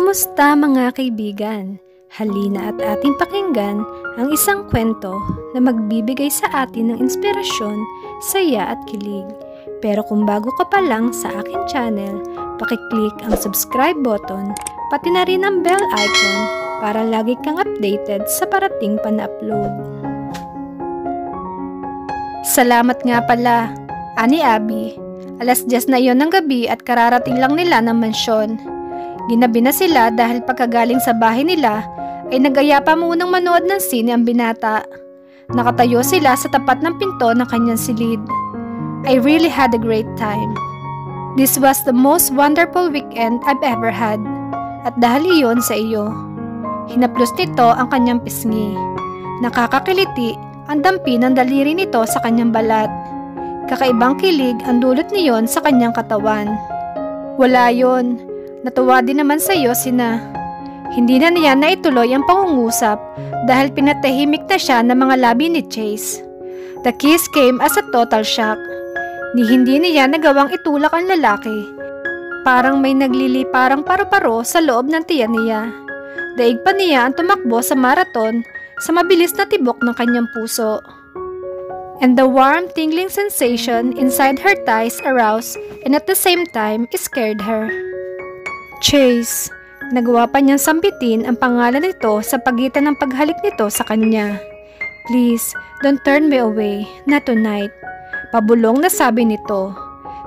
Kamusta mga kaibigan? Halina at ating pakinggan ang isang kwento na magbibigay sa atin ng inspirasyon, saya at kilig. Pero kung bago ka pa lang sa aking channel, pakiclick ang subscribe button, pati na rin ang bell icon para lagi kang updated sa parating pa na upload. Salamat nga pala, ani Abby. Alas 10 na iyon ng gabi at kararating lang nila ng mansyon. Ginabi na sila dahil pagkagaling sa bahay nila ay nag-aya pa munang manood ng sine ang binata. Nakatayo sila sa tapat ng pinto ng kanyang silid. I really had a great time. This was the most wonderful weekend I've ever had. At dahil iyon sa iyo. Hinaplos nito ang kanyang pisngi. Nakakakiliti ang dampi ng daliri nito sa kanyang balat. Kakaibang kilig ang dulot niyon sa kanyang katawan. Wala yon. Natuwa din naman sa iyo sina. Hindi na niya naituloy ang pangungusap dahil pinatahimik na siya ng mga labi ni Chase. The kiss came as a total shock. Hindi niya nagawang itulak ang lalaki. Parang may nagliliparang paru-paro sa loob ng tiyan niya. Daig pa niya ang tumakbo sa marathon sa mabilis na tibok ng kanyang puso. And the warm tingling sensation inside her thighs aroused and at the same time scared her. Chase, nagawa pa niyang sambitin ang pangalan nito sa pagitan ng paghalik nito sa kanya. Please, don't turn me away, not tonight. Pabulong na sabi nito.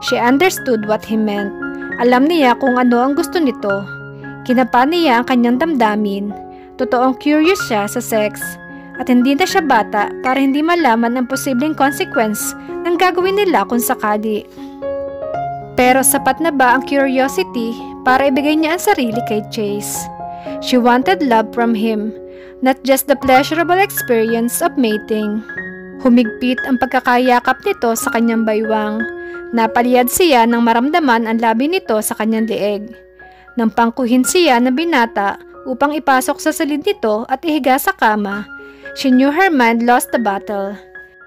She understood what he meant. Alam niya kung ano ang gusto nito. Kinapa niya ang kanyang damdamin. Totoong curious siya sa sex. At hindi na siya bata para hindi malaman ang posibleng consequence ng gagawin nila kung sakali. Pero sapat na ba ang curiosity para ibigay niya ang sarili kay Chase? She wanted love from him, not just the pleasurable experience of mating. Humigpit ang pagkakayakap nito sa kanyang baywang. Napaliyad siya nang maramdaman ang labi nito sa kanyang lieg. Nang pangkuhin siya na binata upang ipasok sa silid nito at ihiga sa kama, she knew her mind lost the battle.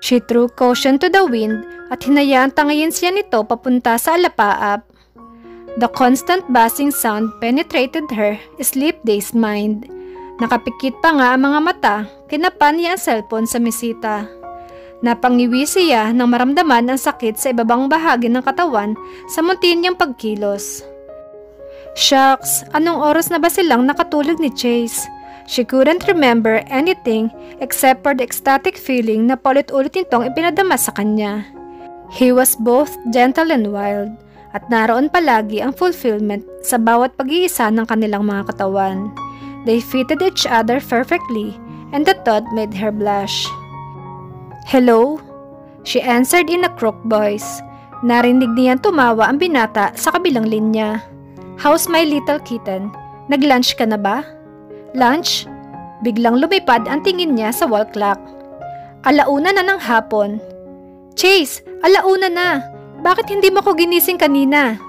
She threw caution to the wind at hinayaan tangayin siya nito papunta sa alapaap. The constant buzzing sound penetrated her sleep-dazed mind. Nakapikit pa nga ang mga mata, kinapan niya ang cellphone sa mesita. Napangiwi siya nang maramdaman ang sakit sa ibabang bahagi ng katawan sa munti niyang pagkilos. Shucks, anong oras na ba silang nakatulog ni Chase? She couldn't remember anything except for the ecstatic feeling na paulit-ulit nitong ipinadama sa kanya. He was both gentle and wild, at naroon palagi ang fulfillment sa bawat pag-iisa ng kanilang mga katawan. They fitted each other perfectly, and the thought made her blush. Hello? She answered in a crook voice. Narinig niyan tumawa ang binata sa kabilang linya. How's my little kitten? Nag-lunch ka na ba? Lunch? Biglang lumipad ang tingin niya sa wall clock. Alauna na ng hapon. Chase, alauna na. Bakit hindi mo ko ginising kanina?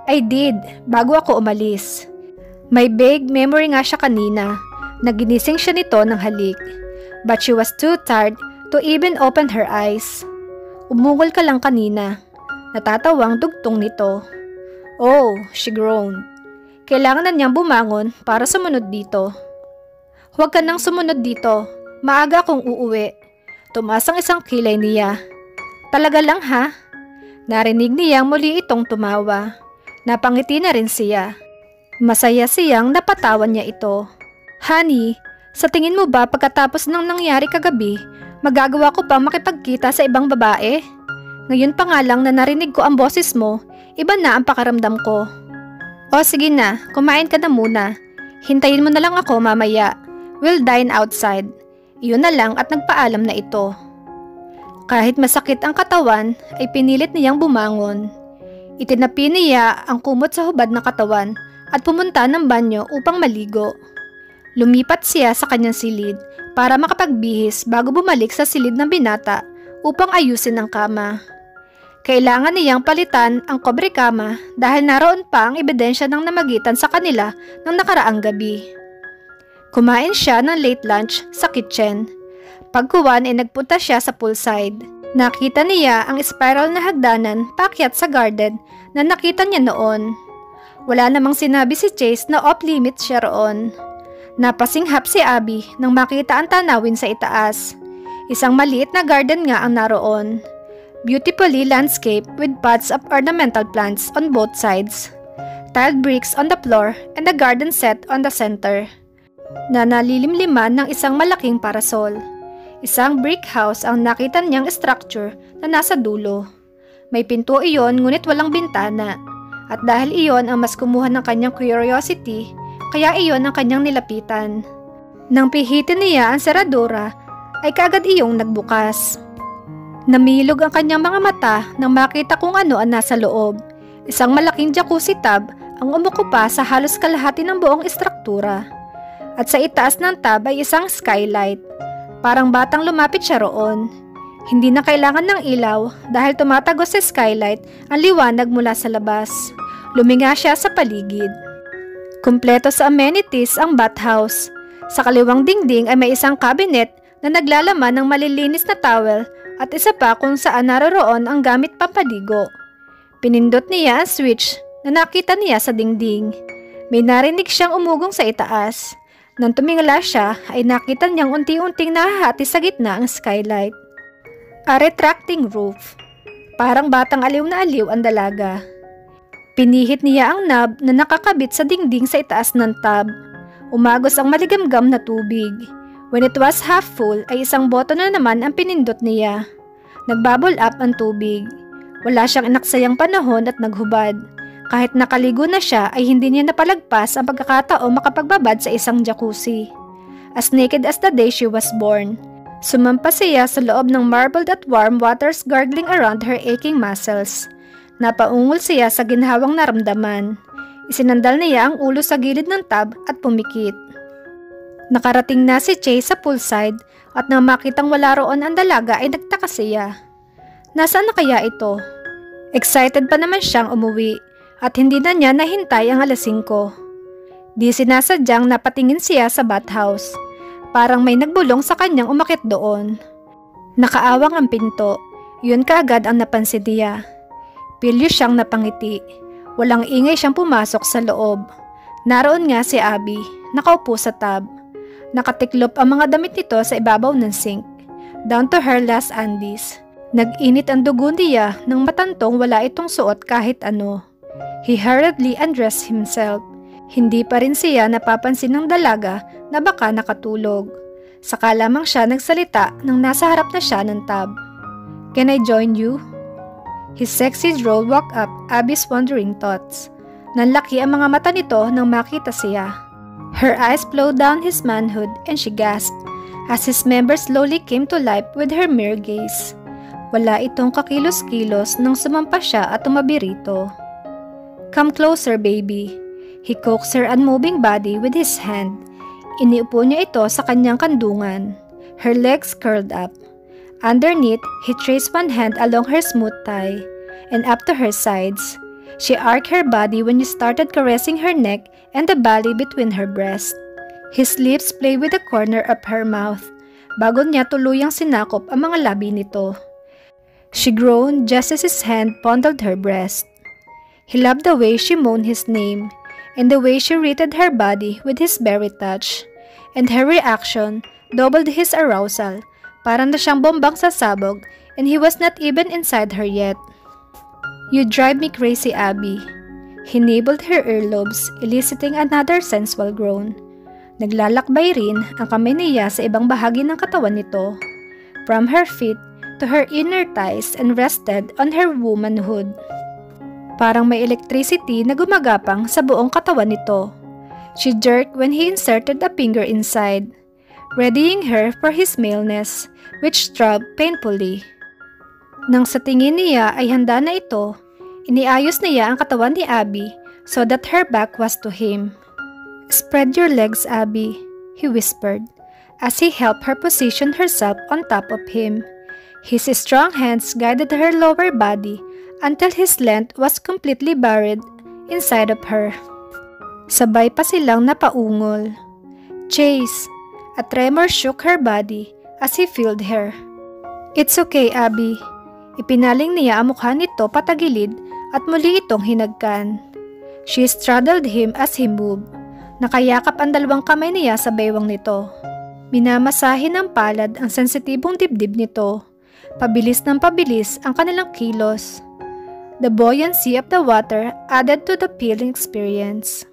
I did, bago ako umalis. May vague memory nga siya kanina. Naginising siya nito ng halik. But she was too tired to even open her eyes. Umungol ka lang kanina. Natatawang dugtong nito. Oh, she groaned. Kailangan na niyang bumangon para sumunod dito. Huwag ka nang sumunod dito. Maaga akong uuwi. Tumaas ang isang kilay niya. Talaga lang ha? Narinig niyang muli itong tumawa. Napangiti na rin siya. Masaya siyang napatawan niya ito. Honey, sa tingin mo ba pagkatapos ng nangyari kagabi, magagawa ko pa makipagkita sa ibang babae? Ngayon pa nga lang na narinig ko ang boses mo, iba na ang pakaramdam ko. O sige na, kumain ka na muna. Hintayin mo na lang ako mamaya. We'll dine outside. Iyon na lang at nagpaalam na ito. Kahit masakit ang katawan, ay pinilit niyang bumangon. Itinapi niya ang kumot sa hubad ng katawan at pumunta ng banyo upang maligo. Lumipat siya sa kanyang silid para makapagbihis bago bumalik sa silid ng binata upang ayusin ang kama. Kailangan niyang palitan ang kobre kama dahil naroon pa ang ebidensya ng namagitan sa kanila ng nakaraang gabi. Kumain siya ng late lunch sa kitchen. Pagkuwan ay nagpunta siya sa poolside. Nakita niya ang spiral na hagdanan paakyat sa garden na nakita niya noon. Wala namang sinabi si Chase na off-limit siya roon. Napasinghap si Abby nang makita ang tanawin sa itaas. Isang maliit na garden nga ang naroon. Beautifully landscaped with pots of ornamental plants on both sides. Tiled bricks on the floor and a garden set on the center. Na nalilimliman ng isang malaking parasol. Isang brick house ang nakita niyang structure na nasa dulo. May pinto iyon ngunit walang bintana. At dahil iyon ang mas kumuha ng kanyang curiosity, kaya iyon ang kanyang nilapitan. Nang pihitin niya ang seradura, ay kaagad iyong nagbukas. Namilog ang kanyang mga mata nang makita kung ano ang nasa loob. Isang malaking jacuzzi tub ang umukupa sa halos kalahati ng buong istruktura. At sa itaas ng tub ay isang skylight. Parang batang lumapit siya roon. Hindi na kailangan ng ilaw dahil tumatagos sa skylight ang liwanag mula sa labas. Luminga siya sa paligid. Kumpleto sa amenities ang bathhouse. Sa kaliwang dingding ay may isang cabinet na naglalaman ng malilinis na towel at isa pa kung saan naroroon ang gamit pampaligo. Pinindot niya ang switch na nakita niya sa dingding. May narinig siyang umugong sa itaas. Nang tumingala siya ay nakita niyang unti-unting nahahati sa gitna ang skylight. A retracting roof. Parang batang aliw na aliw ang dalaga. Pinihit niya ang knob na nakakabit sa dingding sa itaas ng tub. Umagos ang maligamgam na tubig. When it was half full ay isang boto na naman ang pinindot niya. Nagbubble up ang tubig. Wala siyang inaksayang panahon at naghubad. Kahit nakaligo na siya ay hindi niya napalagpas ang pagkakataong makapagbabad sa isang jacuzzi. As naked as the day she was born. Sumampas siya sa loob ng marbled at warm waters gargling around her aching muscles. Napaungol siya sa ginhawang naramdaman. Isinandal niya ang ulo sa gilid ng tub at pumikit. Nakarating na si Chase sa poolside at nang makitang wala roon ang dalaga ay nagtaka siya. Nasaan na kaya ito? Excited pa naman siyang umuwi at hindi na niya nahintay ang 5:00. Di sinasadyang napatingin siya sa bathhouse. Parang may nagbulong sa kanyang umakyat doon. Nakaawang ang pinto. Yun kaagad ang napansin niya. Pilyo siyang napangiti. Walang ingay siyang pumasok sa loob. Naroon nga si Abby, nakaupo sa tub. Nakatiklop ang mga damit nito sa ibabaw ng sink. Down to her last undies. Nag-init ang dugo niya nang matantong wala itong suot kahit ano. He hurriedly undressed himself. Hindi pa rin siya napapansin ng dalaga na baka nakatulog. Saka lamang siya nagsalita nang nasa harap na siya ng tub. "Can I join you?" His sexy drawl woke up Abby's wandering thoughts. Nanlaki ang mga mata nito nang makita siya. Her eyes flowed down his manhood and she gasped as his members slowly came to life with her mere gaze. Wala itong kakilos-kilos nang sumampa siya at tumabi rito. "Come closer, baby." He coaxed her unmoving body with his hand. Iniupo niya ito sa kanyang kandungan. Her legs curled up. Underneath, he traced one hand along her smooth thigh and up to her sides. She arched her body when he started caressing her neck and the belly between her breasts. His lips played with the corner of her mouth bago niya tuluyang sinakop ang mga labi nito. She groaned just as his hand fondled her breast. He loved the way she moaned his name and the way she wreathed her body with his very touch, and her reaction doubled his arousal. Parang na siyang bombang sasabog and he was not even inside her yet. "You drive me crazy, Abby." He nibbled her earlobes, eliciting another sensual groan. Naglalakbay rin ang kamay niya sa ibang bahagi ng katawan nito, from her feet to her inner thighs, and rested on her womanhood. Parang may electricity na gumagapang sa buong katawan nito. She jerked when he inserted a finger inside, readying her for his maleness, which throbbed painfully. Nang sa tingin niya ay handa na ito, iniayos niya ang katawan ni Abby so that her back was to him. "Spread your legs, Abby," he whispered, as he helped her position herself on top of him. His strong hands guided her lower body until his length was completely buried inside of her. Sabay pa silang napaungol. "Chase!" A tremor shook her body as he filled her. "It's okay, Abby." Ipinaling niya ang mukha nito patagilid at muli itong hinagkan. She straddled him as he moved. Nakayakap ang dalawang kamay niya sa baywang nito. Minamasahe ng palad ang sensitibong dibdib nito. Pabilis ng pabilis ang kanilang kilos. The buoyancy of the water added to the peeling experience.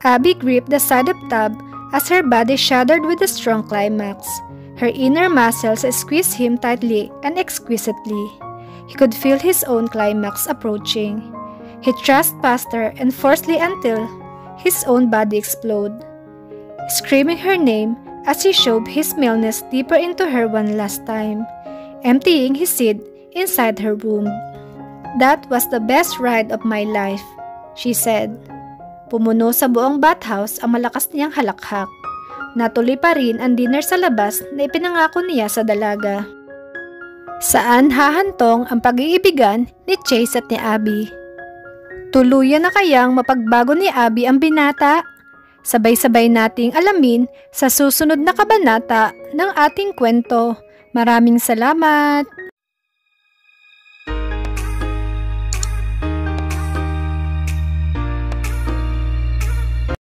Abby gripped the side of tub as her body shuddered with the strong climax. Her inner muscles squeezed him tightly and exquisitely. He could feel his own climax approaching. He thrust past her and forcefully until his own body exploded. Screaming her name as he shoved his maleness deeper into her one last time, emptying his seed inside her womb. "That was the best ride of my life," she said. Pumuno sa buong bathhouse ang malakas niyang halakhak. Natuloy pa rin ang dinner sa labas na ipinangako niya sa dalaga. Saan hahantong ang pag-iibigan ni Chase at ni Abby? Tuluyan na kayang mapagbago ni Abby ang binata? Sabay-sabay nating alamin sa susunod na kabanata ng ating kwento. Maraming salamat!